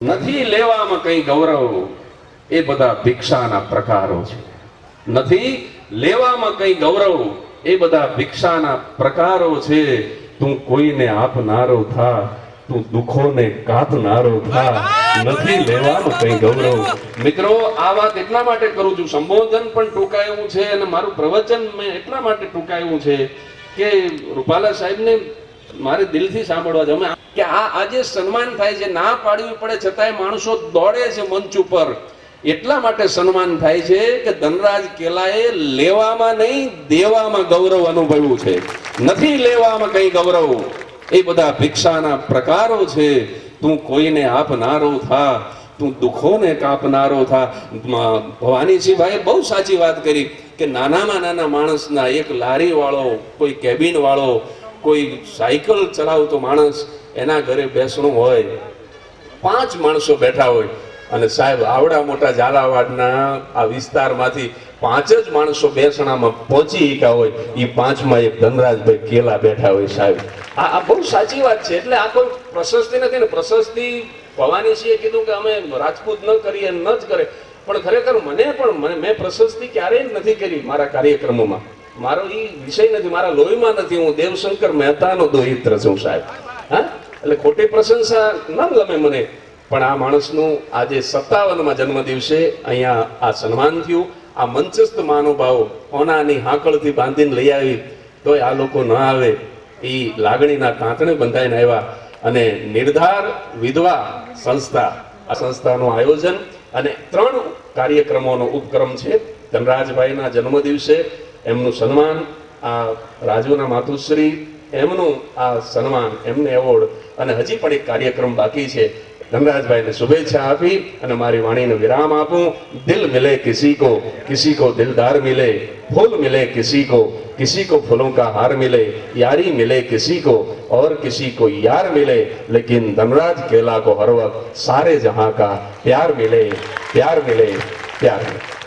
નથી લેવામાં કઈ ગૌરવ, એ બધા ભિક્ષાના પ્રકારો છે. નથી લેવામાં કઈ ગૌરવ, એ બધા ભિક્ષાના પ્રકારો છે. તું કોઈને આપનારો થા, તું દુઃખોને કાપનારો થા. નથી લેવામાં કઈ ગૌરવ. મિત્રો, આ વાત એટલા માટે કરું છું, સંબોધન પણ ટૂંકાયું છે અને મારું પ્રવચન મેં એટલા માટે ટૂંકાયું છે કે રૂપાલા સાહેબને મારે દિલથી સાંભળવા છે. અમે કે આજે સન્માન થાય છે, ના પાડવી પડે છતાંય માણસો દોડે છે મંચ ઉપર. એટલા માટે સન્માન થાય છે કે ધનરાજ કેલાએ લેવામાં નહીં દેવામાં ગૌરવ અનુભવ્યું છે. નથી લેવામાં કઈ ગૌરવ, એ બધા ભિક્ષાના પ્રકારો છે. તું કોઈને આપનારો થા, તું દુઃખોને કાપનારો થા. ભવાનીસિંહભાઈએ બહુ સાચી વાત કરી કે નાનામાં નાના માણસના, એક લારી વાળો, કોઈ કેબિન વાળો, કોઈ સાયકલ ચલાવતો માણસ, એના ઘરે બેસણું હોય, 5 માણસો બેઠા હોય અને સાહેબ આવડા મોટા ઝાલાવાડના આ વિસ્તારમાંથી 5 જ માણસો બેસણામાં પહોંચી ગયા હોય, એ 5માં એક ધનરાજભાઈ કેલા બેઠા હોય. સાહેબ આ બહુ સાચી વાત છે. એટલે આ કોઈ પ્રશસ્તિ નથી ને. પ્રશસ્તિ ભવાનીસિંહે કીધું કે અમે રાજપૂત ન કરીએ, ન જ કરે, પણ ખરેખર મેં પ્રશસ્તિ ક્યારેય નથી કરી મારા કાર્યક્રમોમાં. મારો એ વિષય નથી, મારા લોહીમાં નથી. હું દેવશંકર મહેતાનો દોહિત્ર છું સાહેબ. હા, એટલે ખોટી પ્રશંસા ન ગમે મને. પણ આ માણસનું આજે 57માં જન્મદિવસે અહીંયા આ સન્માન થયું. આ મંચસ્થ મહાનુભાવો ઓનાની હાંકળથી બાંધીને લઈ આવી તોય આ લોકો ન આવે, એ લાગણીના કાંકણે બંધાઈને આવ્યા. અને નિર્ધાર વિધવા સંસ્થા, આ સંસ્થાનું આયોજન અને 3 કાર્યક્રમોનો ઉપક્રમ છે. ધનરાજભાઈના જન્મદિવસે એમનું સન્માન, આ રાજુના માતુશ્રી એમનું આ સન્માન, એમને એવોર્ડ, અને હજી પણ એક કાર્યક્રમ બાકી છે. ધનરાજભાઈને શુભેચ્છા આપી અને મારી વાણીને વિરામ આપું. દિલ મિલે કિસી કો દિલદાર મિલે, ફૂલ મિલે કિસી को फूलों का हार मिले, यारी मिले किसी को और किसी को यार मिले, लेकिन धनराज केला को हर वक्त सारे जहां का प्यार मिले, प्यार मिले, प्यार मिले.